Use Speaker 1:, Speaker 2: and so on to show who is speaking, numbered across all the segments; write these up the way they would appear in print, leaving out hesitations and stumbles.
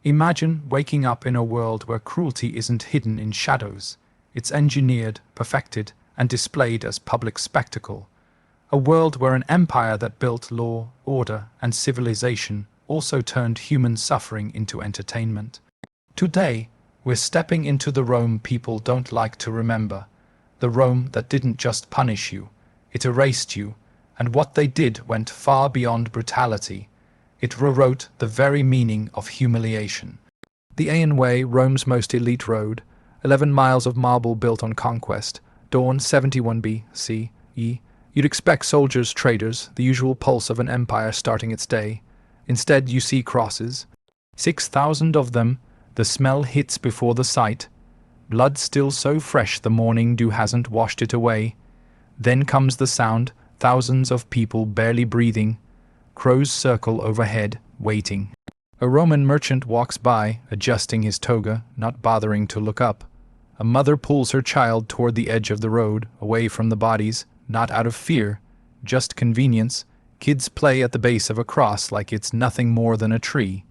Speaker 1: Imagine waking up in a world where cruelty isn't hidden in shadows. It's engineered, perfected, and displayed as public spectacle. A world where an empire that built law, order, and civilization also turned human suffering into entertainment. Today, we're stepping into the Rome people don't like to remember. The Rome that didn't just punish you, it erased you, and what they did went far beyond brutality. It rewrote the very meaning of humiliation. The Aeon Way, Rome's most elite road, 11 miles of marble built on conquest, dawn 71 B.C.E. You'd expect soldiers, traders, the usual pulse of an empire starting its day. Instead, you see crosses. 6,000 of them. The smell hits before the sight. Blood still so fresh the morning dew hasn't washed it away. Then comes the sound, thousands of people barely breathing. Crows circle overhead, waiting. A Roman merchant walks by, adjusting his toga, not bothering to look up. A mother pulls her child toward the edge of the road, away from the bodies, not out of fear, just convenience. Kids play at the base of a cross like it's nothing more than a tree.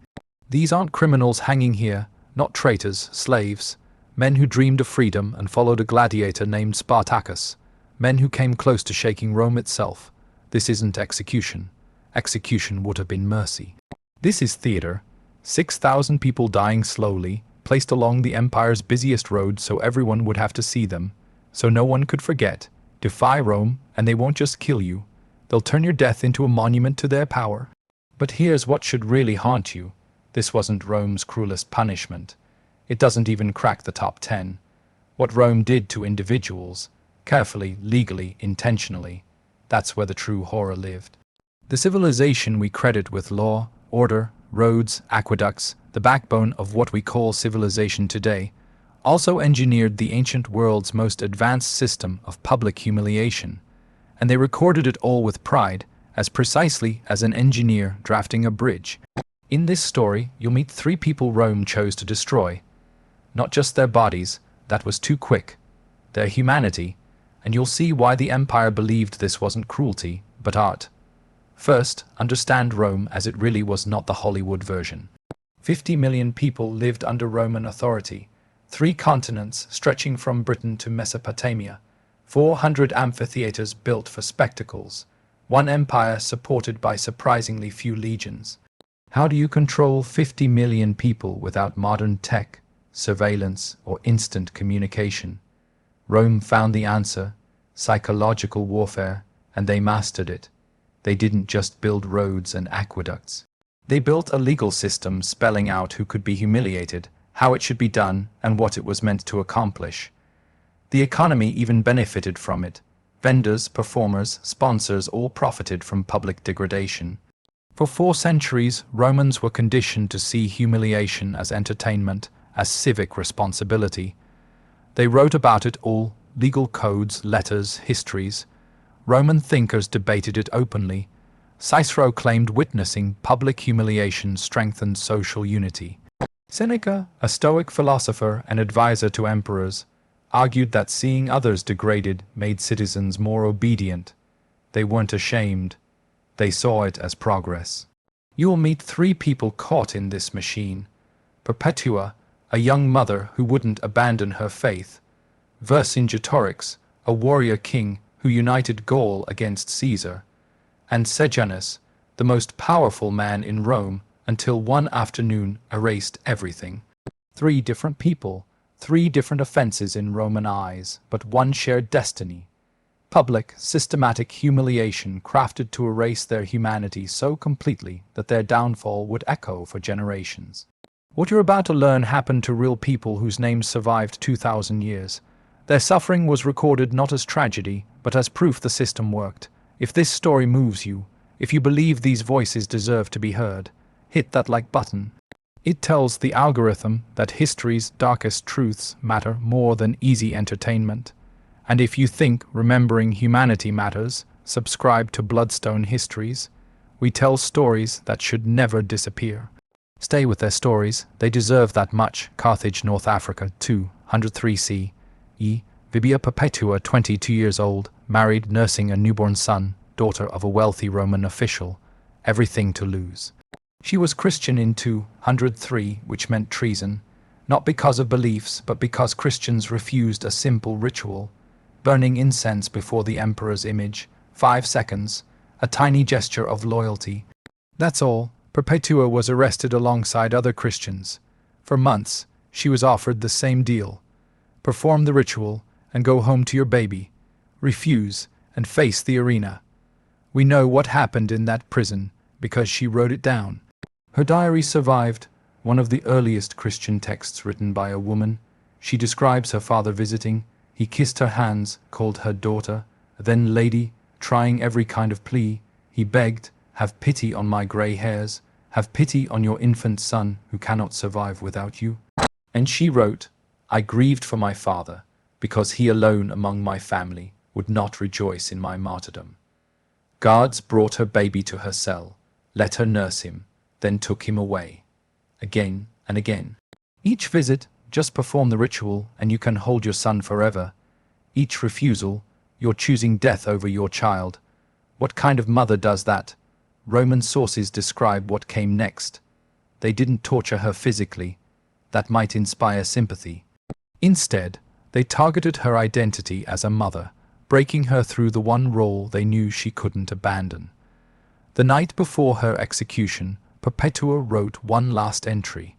Speaker 1: These aren't criminals hanging here, not traitors, slaves. Men who dreamed of freedom and followed a gladiator named Spartacus. Men who came close to shaking Rome itself. This isn't execution. Execution would have been mercy. This is theater. 6,000 people dying slowly, placed along the empire's busiest road so everyone would have to see them, so no one could forget. Defy Rome, and they won't just kill you. They'll turn your death into a monument to their power. But here's what should really haunt you. This wasn't Rome's cruelest punishment. It doesn't even crack the top 10. What Rome did to individuals, carefully, legally, intentionally, that's where the true horror lived. The civilization we credit with law, order, roads, aqueducts, the backbone of what we call civilization today, also engineered the ancient world's most advanced system of public humiliation, and they recorded it all with pride, as precisely as an engineer drafting a bridge. In this story, you'll meet 3 people Rome chose to destroy. Not just their bodies, that was too quick, their humanity, and you'll see why the empire believed this wasn't cruelty, but art. First, understand Rome as it really was, not the Hollywood version. 50 million people lived under Roman authority, 3 continents stretching from Britain to Mesopotamia, 400 amphitheaters built for spectacles, one empire supported by surprisingly few legions. How do you control 50 million people without modern tech, surveillance, or instant communication? Rome found the answer: psychological warfare, and they mastered it. They didn't just build roads and aqueducts. They built a legal system spelling out who could be humiliated, how it should be done, and what it was meant to accomplish. The economy even benefited from it. Vendors, performers, sponsors all profited from public degradation. For 4 centuries, Romans were conditioned to see humiliation as entertainment, as civic responsibility. They wrote about it all: legal codes, letters, histories. Roman thinkers debated it openly. Cicero claimed witnessing public humiliation strengthened social unity. Seneca, a Stoic philosopher and advisor to emperors, argued that seeing others degraded made citizens more obedient. They weren't ashamed. They saw it as progress. You will meet 3 people caught in this machine. Perpetua, a young mother who wouldn't abandon her faith. Vercingetorix, a warrior king who united Gaul against Caesar. And Sejanus, the most powerful man in Rome, until one afternoon erased everything. 3 different people, 3 different offenses in Roman eyes, but one shared destiny. Public, systematic humiliation crafted to erase their humanity so completely that their downfall would echo for generations. What you're about to learn happened to real people whose names survived 2,000 years. Their suffering was recorded not as tragedy, but as proof the system worked. If this story moves you, if you believe these voices deserve to be heard, hit that like button. It tells the algorithm that history's darkest truths matter more than easy entertainment. And if you think remembering humanity matters, subscribe to Bloodstone Histories. We tell stories that should never disappear. Stay with their stories, they deserve that much. Carthage, North Africa, 203 C.E. Vibia Perpetua, 22 years old, married, nursing a newborn son, daughter of a wealthy Roman official. Everything to lose. She was Christian in 203, which meant treason, not because of beliefs, but because Christians refused a simple ritual, burning incense before the emperor's image, 5 seconds, a tiny gesture of loyalty. That's all. Perpetua was arrested alongside other Christians. For months, she was offered the same deal. Perform the ritual and go home to your baby. Refuse and face the arena. We know what happened in that prison because she wrote it down. Her diary survived, one of the earliest Christian texts written by a woman. She describes her father visiting. He kissed her hands, called her daughter, then lady, trying every kind of plea. He begged, "Have pity on my grey hairs. Have pity on your infant son who cannot survive without you." And she wrote, "I grieved for my father, because he alone among my family would not rejoice in my martyrdom. Guards brought her baby to her cell, let her nurse him, then took him away. Again and again. Each visit, just perform the ritual and you can hold your son forever. Each refusal, you're choosing death over your child. What kind of mother does that?" Roman sources describe what came next. They didn't torture her physically. That might inspire sympathy. Instead, they targeted her identity as a mother, breaking her through the one role they knew she couldn't abandon. The night before her execution, Perpetua wrote one last entry.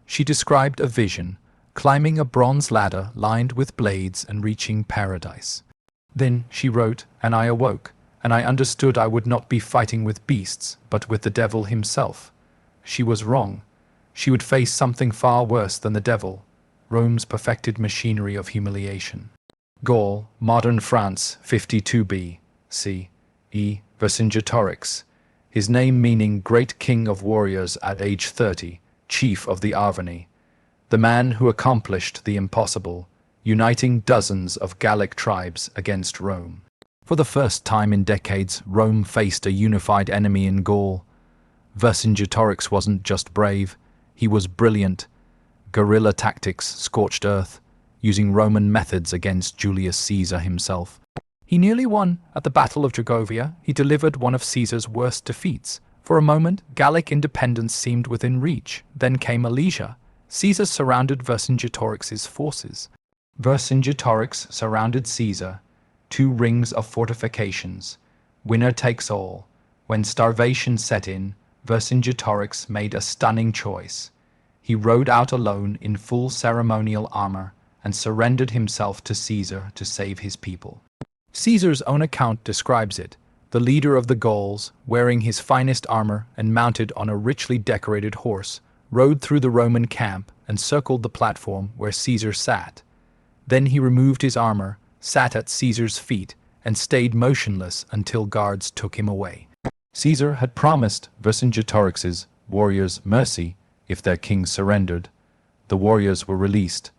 Speaker 1: She described a vision, climbing a bronze ladder lined with blades and reaching paradise. Then she wrote, "And I awoke, and I understood I would not be fighting with beasts, but with the devil himself." She was wrong. She would face something far worse than the devil, Rome's perfected machinery of humiliation. Gaul, modern France, 52 B.C.E. Vercingetorix, his name meaning great king of warriors at age 30, chief of the Arverni, the man who accomplished the impossible, uniting dozens of Gallic tribes against Rome. For the first time in decades, Rome faced a unified enemy in Gaul. Vercingetorix wasn't just brave, he was brilliant. Guerrilla tactics, scorched earth, using Roman methods against Julius Caesar himself. He nearly won at the Battle of Gergovia. He delivered one of Caesar's worst defeats. For a moment, Gallic independence seemed within reach. Then came Alesia. Caesar surrounded Vercingetorix's forces. Vercingetorix surrounded Caesar. 2 rings of fortifications. Winner takes all. When starvation set in, Vercingetorix made a stunning choice. He rode out alone in full ceremonial armor and surrendered himself to Caesar to save his people. Caesar's own account describes it. The leader of the Gauls, wearing his finest armor and mounted on a richly decorated horse, rode through the Roman camp and circled the platform where Caesar sat. Then he removed his armor, sat at Caesar's feet, and stayed motionless until guards took him away. Caesar had promised Vercingetorix's warriors mercy if their king surrendered. The warriors were released.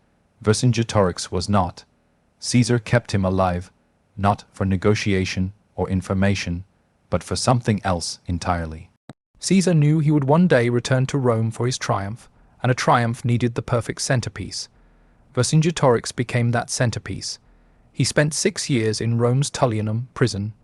Speaker 1: Vercingetorix was not. Caesar kept him alive, not for negotiation or information, but for something else entirely. Caesar knew he would one day return to Rome for his triumph, and a triumph needed the perfect centerpiece. Vercingetorix became that centerpiece. He spent 6 years in Rome's Tullianum prison,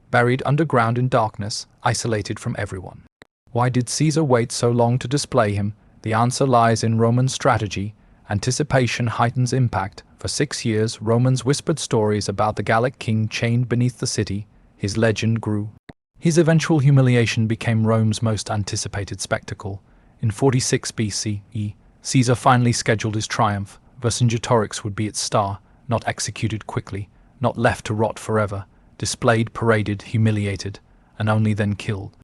Speaker 1: buried underground in darkness, isolated from everyone. Why did Caesar wait so long to display him? The answer lies in Roman strategy. Anticipation heightens impact. For 6 years, Romans whispered stories about the Gallic king chained beneath the city. His legend grew. His eventual humiliation became Rome's most anticipated spectacle. In 46 BCE, Caesar finally scheduled his triumph. Vercingetorix would be its star, not executed quickly, not left to rot forever, displayed, paraded, humiliated, and only then killed.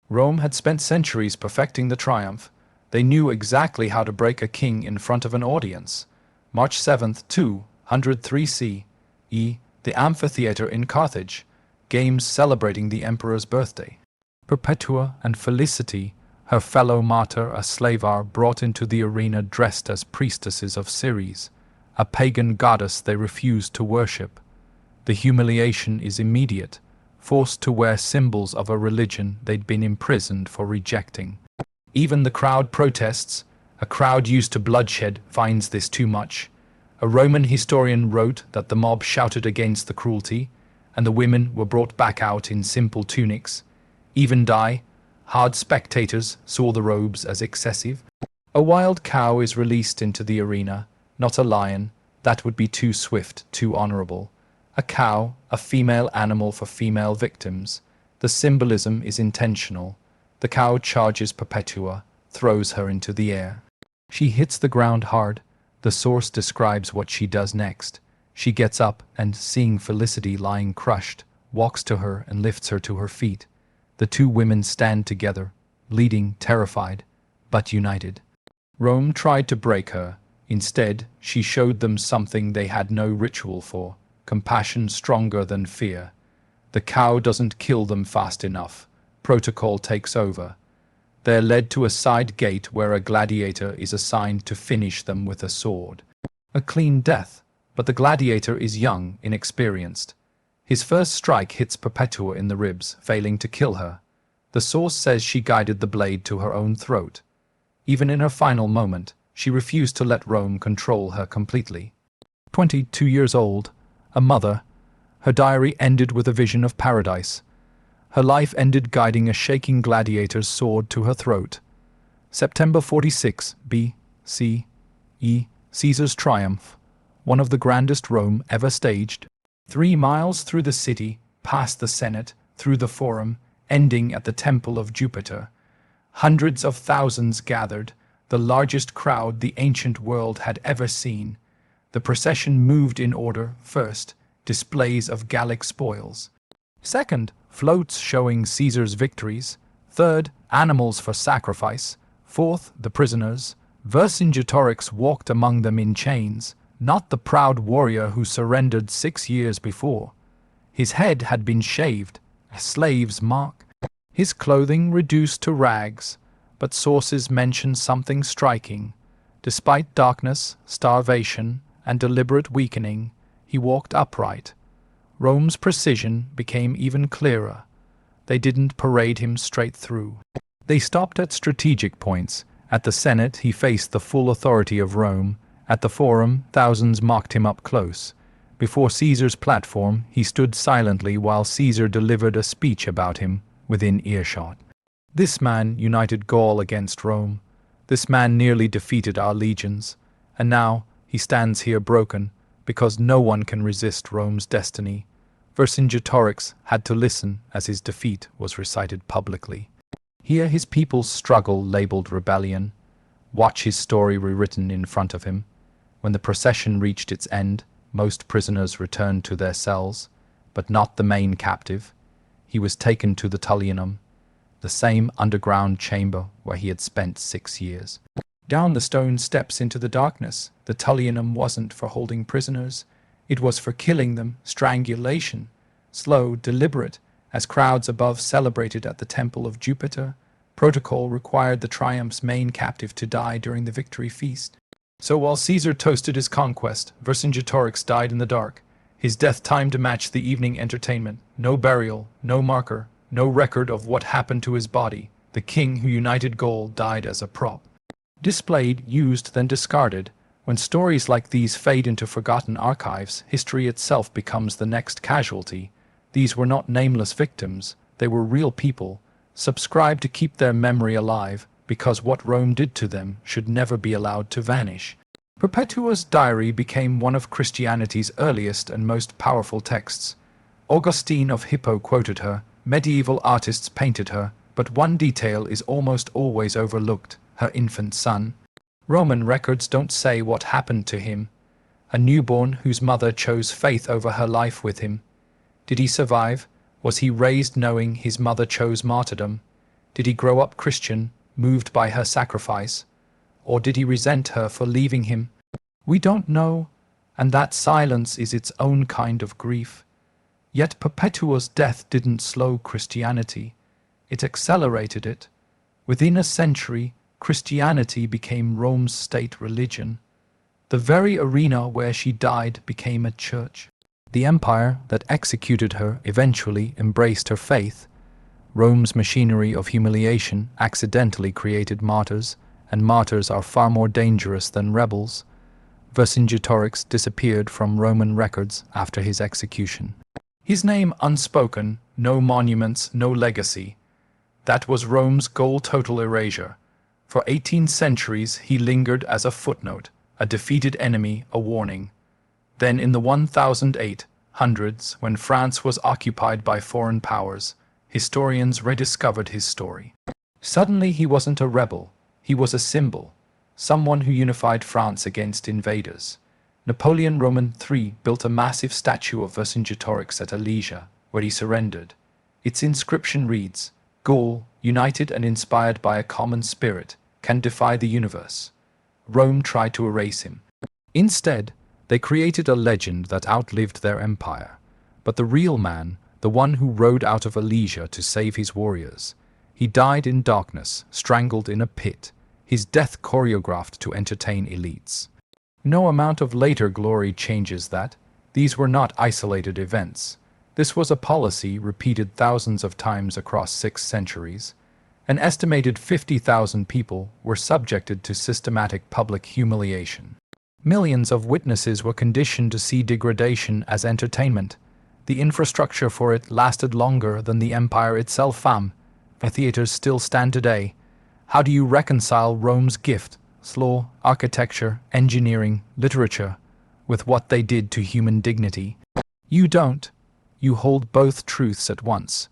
Speaker 1: Rome had spent centuries perfecting the triumph. They knew exactly how to break a king in front of an audience. March 7th, 203 CE, the amphitheater in Carthage, games celebrating the emperor's birthday. Perpetua and Felicity, her fellow martyr, a slave, are brought into the arena dressed as priestesses of Ceres, a pagan goddess they refused to worship. The humiliation is immediate, forced to wear symbols of a religion they'd been imprisoned for rejecting. Even the crowd protests. A crowd used to bloodshed finds this too much. A Roman historian wrote that the mob shouted against the cruelty, and the women were brought back out in simple tunics. Even die, Hard spectators saw the robes as excessive. A wild cow is released into the arena, not a lion. That would be too swift, too honorable. A cow, a female animal for female victims. The symbolism is intentional. The cow charges Perpetua, throws her into the air. She hits the ground hard. The source describes what she does next. She gets up and, seeing Felicity lying crushed, walks to her and lifts her to her feet. The two women stand together, bleeding, terrified, but united. Rome tried to break her. Instead, she showed them something they had no ritual for, compassion stronger than fear. The cow doesn't kill them fast enough. Protocol takes over. They're led to a side gate where a gladiator is assigned to finish them with a sword. A clean death, but the gladiator is young, inexperienced. His first strike hits Perpetua in the ribs, failing to kill her. The source says she guided the blade to her own throat. Even in her final moment, she refused to let Rome control her completely. 22 years old, a mother, her diary ended with a vision of paradise. Her life ended guiding a shaking gladiator's sword to her throat. September 46 B.C.E. Caesar's triumph, one of the grandest Rome ever staged. 3 miles through the city, past the Senate, through the Forum, ending at the Temple of Jupiter. Hundreds of thousands gathered, the largest crowd the ancient world had ever seen. The procession moved in order. First, displays of Gallic spoils. Second, floats showing Caesar's victories. Third, animals for sacrifice. Fourth, the prisoners. Vercingetorix walked among them in chains, not the proud warrior who surrendered 6 years before. His head had been shaved, a slave's mark. His clothing reduced to rags, but sources mention something striking. Despite darkness, starvation, and deliberate weakening, he walked upright. Rome's precision became even clearer. They didn't parade him straight through. They stopped at strategic points. At the Senate, he faced the full authority of Rome. At the Forum, thousands mocked him up close. Before Caesar's platform, he stood silently while Caesar delivered a speech about him within earshot. This man united Gaul against Rome. This man nearly defeated our legions. And now he stands here broken, because no one can resist Rome's destiny. Vercingetorix had to listen as his defeat was recited publicly. Hear his people's struggle labeled rebellion. Watch his story rewritten in front of him. When the procession reached its end, most prisoners returned to their cells, but not the main captive. He was taken to the Tullianum, the same underground chamber where he had spent 6 years. Down the stone steps into the darkness, the Tullianum wasn't for holding prisoners. It was for killing them, strangulation, slow, deliberate, as crowds above celebrated at the Temple of Jupiter. Protocol required the triumph's main captive to die during the victory feast. So while Caesar toasted his conquest, Vercingetorix died in the dark. His death timed to match the evening entertainment. No burial, no marker, no record of what happened to his body. The king who united Gaul died as a prop. Displayed, used, then discarded. When stories like these fade into forgotten archives, history itself becomes the next casualty. These were not nameless victims, they were real people, subscribed to keep their memory alive, because what Rome did to them should never be allowed to vanish. Perpetua's diary became one of Christianity's earliest and most powerful texts. Augustine of Hippo quoted her, medieval artists painted her, but one detail is almost always overlooked: her infant son. Roman records don't say what happened to him. A newborn whose mother chose faith over her life with him. Did he survive? Was he raised knowing his mother chose martyrdom? Did he grow up Christian, moved by her sacrifice? Or did he resent her for leaving him? We don't know, and that silence is its own kind of grief. Yet Perpetua's death didn't slow Christianity. It accelerated it. Within a century, Christianity became Rome's state religion. The very arena where she died became a church. The empire that executed her eventually embraced her faith. Rome's machinery of humiliation accidentally created martyrs, and martyrs are far more dangerous than rebels. Vercingetorix disappeared from Roman records after his execution. His name unspoken, no monuments, no legacy. That was Rome's goal: total erasure. For 18 centuries he lingered as a footnote, a defeated enemy, a warning. Then in the 1800s, when France was occupied by foreign powers, historians rediscovered his story. Suddenly he wasn't a rebel, he was a symbol, someone who unified France against invaders. Napoleon Roman III built a massive statue of Vercingetorix at Alesia, where he surrendered. Its inscription reads, "Gaul, united and inspired by a common spirit, can defy the universe." Rome tried to erase him. Instead, they created a legend that outlived their empire. But the real man, the one who rode out of Alesia to save his warriors, he died in darkness, strangled in a pit, his death choreographed to entertain elites. No amount of later glory changes that. These were not isolated events. This was a policy repeated thousands of times across 6 centuries. An estimated 50,000 people were subjected to systematic public humiliation. Millions of witnesses were conditioned to see degradation as entertainment. The infrastructure for it lasted longer than the empire itself. The theaters still stand today. How do you reconcile Rome's gift, law, architecture, engineering, literature, with what they did to human dignity? You don't. You hold both truths at once.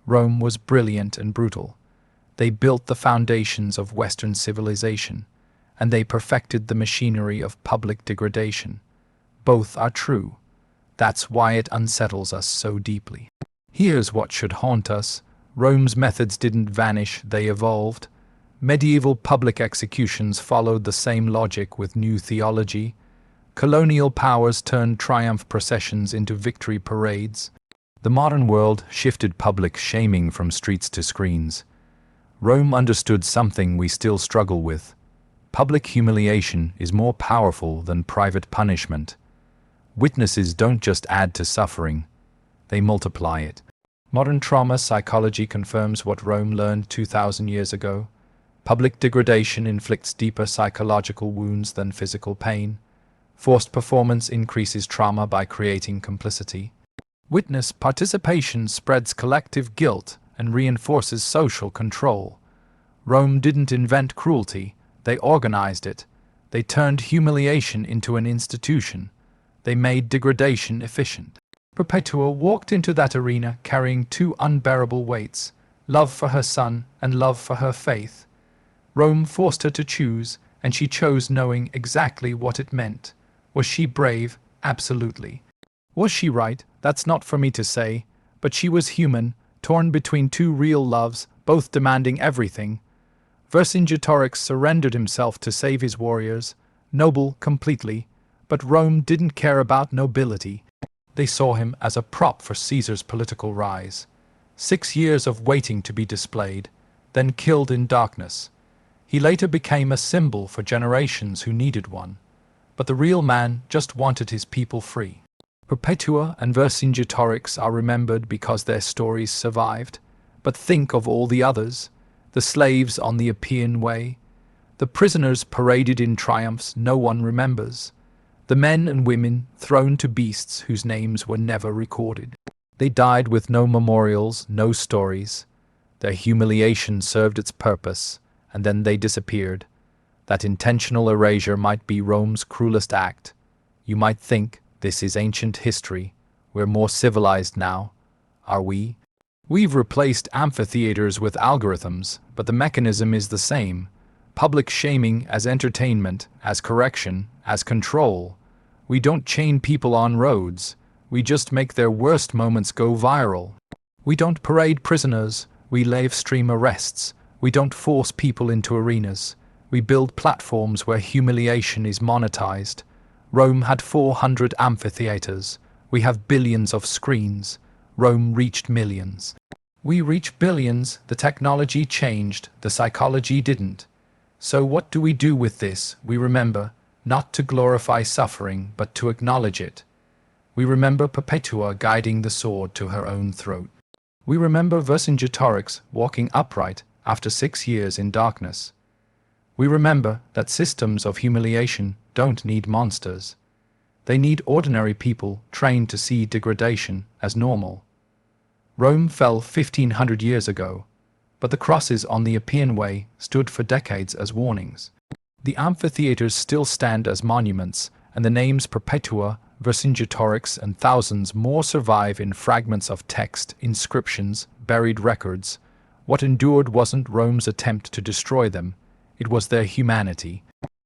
Speaker 1: Rome was brilliant and brutal. They built the foundations of Western civilization, and they perfected the machinery of public degradation. Both are true. That's why it unsettles us so deeply. Here's what should haunt us. Rome's methods didn't vanish, they evolved. Medieval public executions followed the same logic with new theology. Colonial powers turned triumph processions into victory parades. The modern world shifted public shaming from streets to screens. Rome understood something we still struggle with. Public humiliation is more powerful than private punishment. Witnesses don't just add to suffering, they multiply it. Modern trauma psychology confirms what Rome learned 2,000 years ago. Public degradation inflicts deeper psychological wounds than physical pain. Forced performance increases trauma by creating complicity. Witness participation spreads collective guilt and reinforces social control. Rome didn't invent cruelty, they organized it. They turned humiliation into an institution. They made degradation efficient. Perpetua walked into that arena carrying 2 unbearable weights, love for her son and love for her faith. Rome forced her to choose, and she chose knowing exactly what it meant. Was she brave? Absolutely. Was she right? That's not for me to say, but she was human, torn between 2 real loves, both demanding everything. Vercingetorix surrendered himself to save his warriors, noble completely, but Rome didn't care about nobility. They saw him as a prop for Caesar's political rise. 6 years of waiting to be displayed, then killed in darkness. He later became a symbol for generations who needed one. But the real man just wanted his people free. Perpetua and Vercingetorix are remembered because their stories survived. But think of all the others. The slaves on the Appian Way. The prisoners paraded in triumphs no one remembers. The men and women thrown to beasts whose names were never recorded. They died with no memorials, no stories. Their humiliation served its purpose, and then they disappeared. That intentional erasure might be Rome's cruelest act. You might think, this is ancient history. We're more civilized now. Are we? We've replaced amphitheaters with algorithms, but the mechanism is the same. Public shaming as entertainment, as correction, as control. We don't chain people on roads. We just make their worst moments go viral. We don't parade prisoners. We live stream arrests. We don't force people into arenas. We build platforms where humiliation is monetized. Rome had 400 amphitheaters. We have billions of screens. Rome reached millions. We reach billions. The technology changed. The psychology didn't. So what do we do with this? We remember, not to glorify suffering, but to acknowledge it. We remember Perpetua guiding the sword to her own throat. We remember Vercingetorix walking upright after 6 years in darkness. We remember that systems of humiliation don't need monsters. They need ordinary people trained to see degradation as normal. Rome fell 1500 years ago. But the crosses on the Appian Way stood for decades as warnings. The amphitheaters still stand as monuments, and the names Perpetua, Vercingetorix, and thousands more survive in fragments of text, inscriptions, buried records. What endured wasn't Rome's attempt to destroy them, it was their humanity.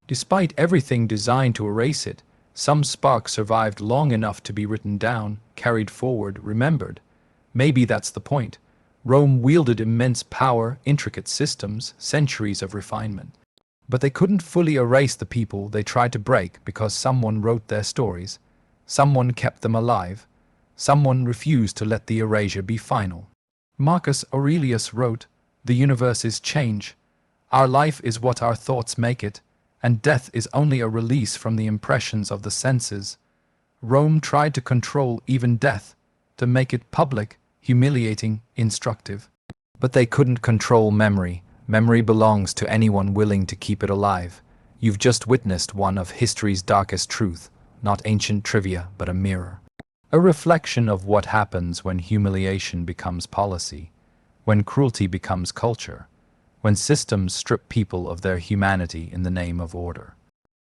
Speaker 1: Despite everything designed to erase it, some spark survived long enough to be written down, carried forward, remembered. Maybe that's the point. Rome wielded immense power, intricate systems, centuries of refinement. But they couldn't fully erase the people they tried to break because someone wrote their stories. Someone kept them alive. Someone refused to let the erasure be final. Marcus Aurelius wrote, "The universe is change. Our life is what our thoughts make it, and death is only a release from the impressions of the senses." Rome tried to control even death, to make it public, humiliating, instructive. But they couldn't control memory. Memory belongs to anyone willing to keep it alive. You've just witnessed one of history's darkest truth, not ancient trivia, but a mirror. A reflection of what happens when humiliation becomes policy, when cruelty becomes culture, when systems strip people of their humanity in the name of order.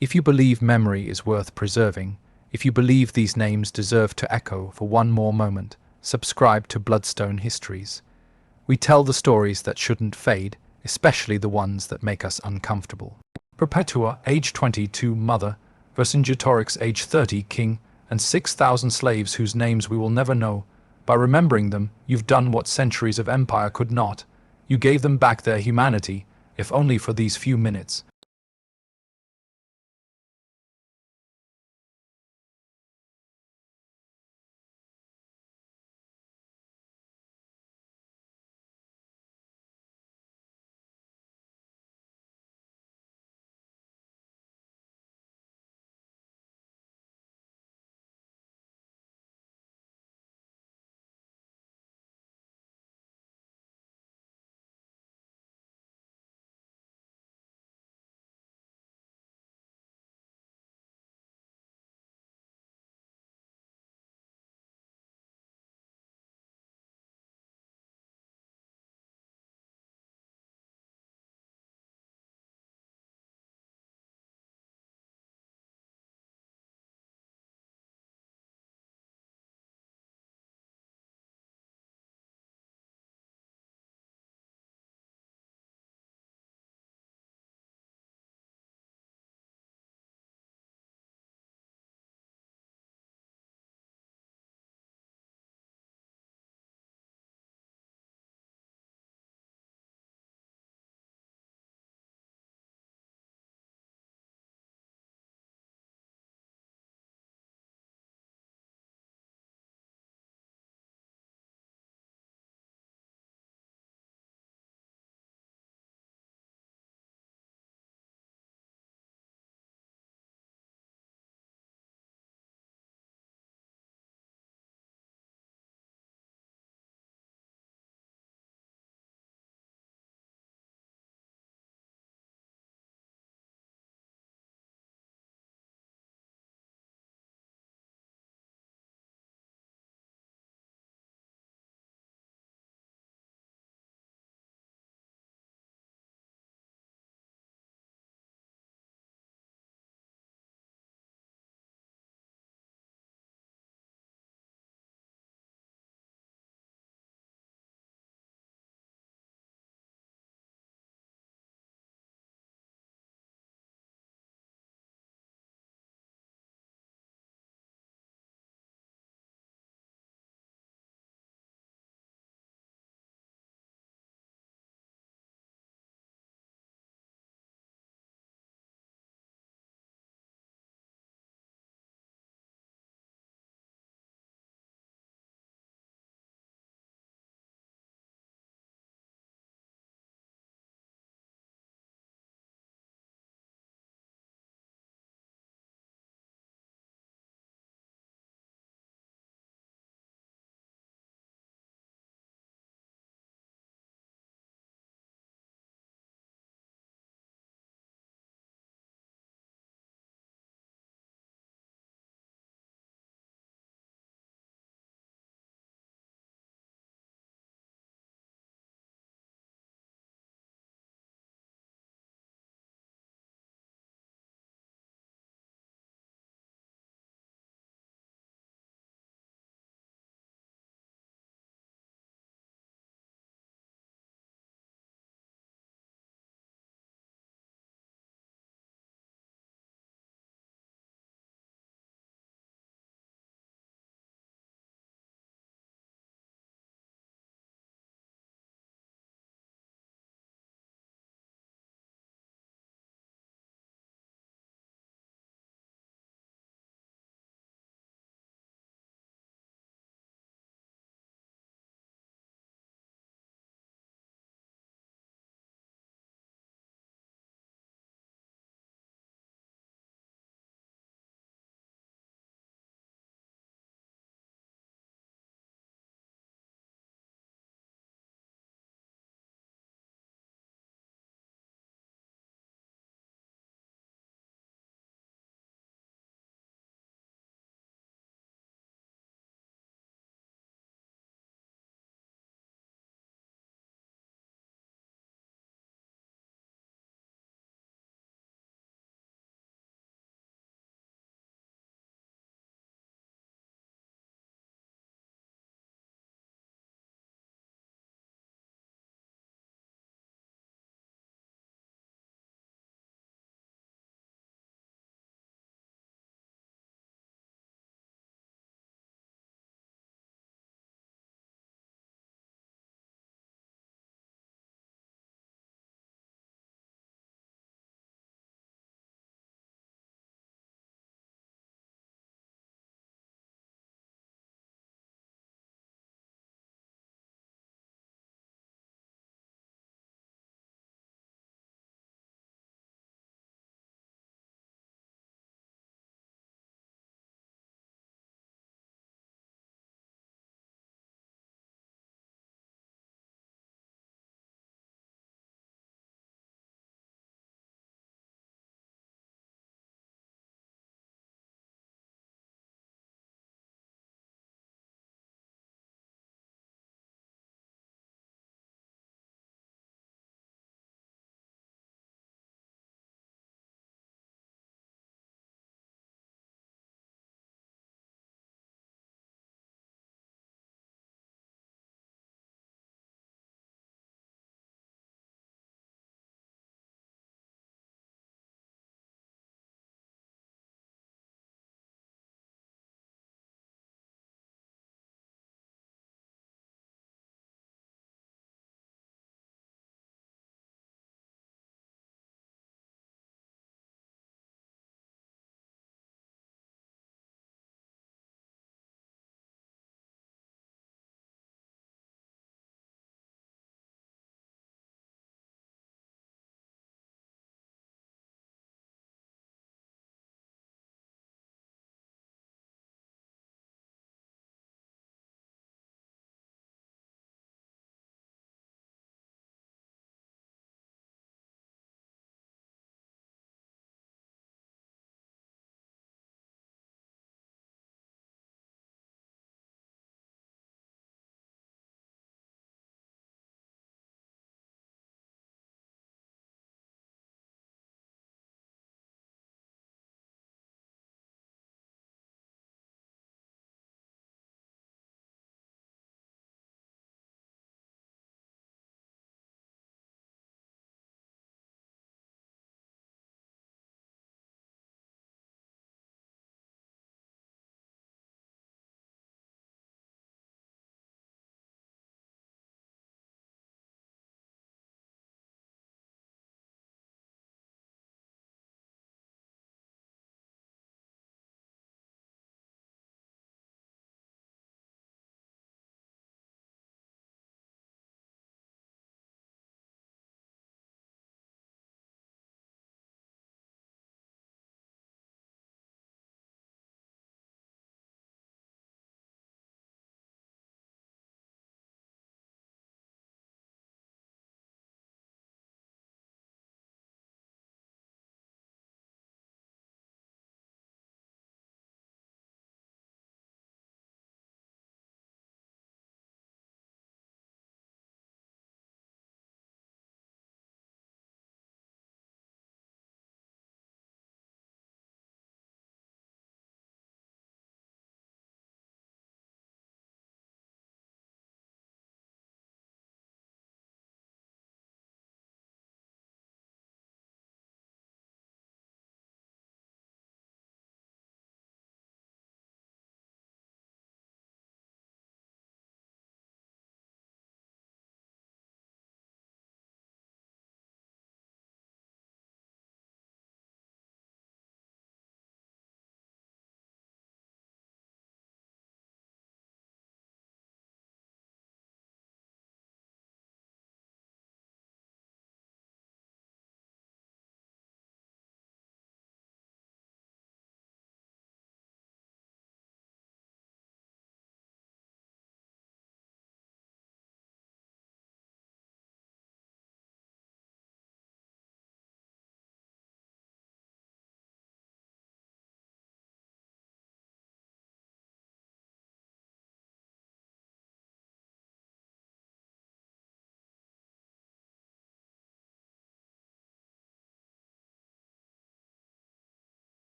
Speaker 1: If you believe memory is worth preserving, if you believe these names deserve to echo for one more moment, subscribe to Bloodstone Histories. We tell the stories that shouldn't fade, especially the ones that make us uncomfortable. Perpetua, age 22, mother; Vercingetorix, age 30, king; and 6,000 slaves whose names we will never know. By remembering them, you've done what centuries of empire could not. You gave them back their humanity, if only for these few minutes.